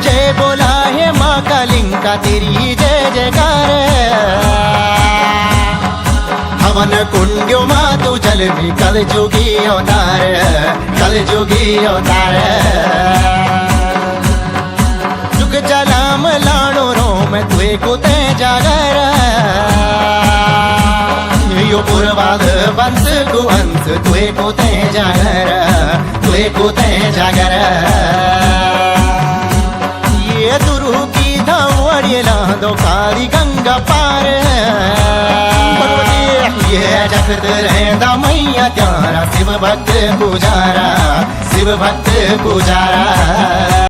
जय बोला है माँ कालिंका तेरी जय जयकार। हवन कुंड्यो माँ तू जल भी कल जोगी अवतार, कल जोगी अवतार। जुग जलाम लाणो रोम तुए कुते जागर। यो पूर्वाध वंश कुवंश तुए कुते जागर, तुए कुते जागर। ये दुरु की धावड़ियला दो काली गंगा पार। ये जगत रहंदा मैया त्यारा, शिव भक्त पुजारा, शिव भक्त पुजारा।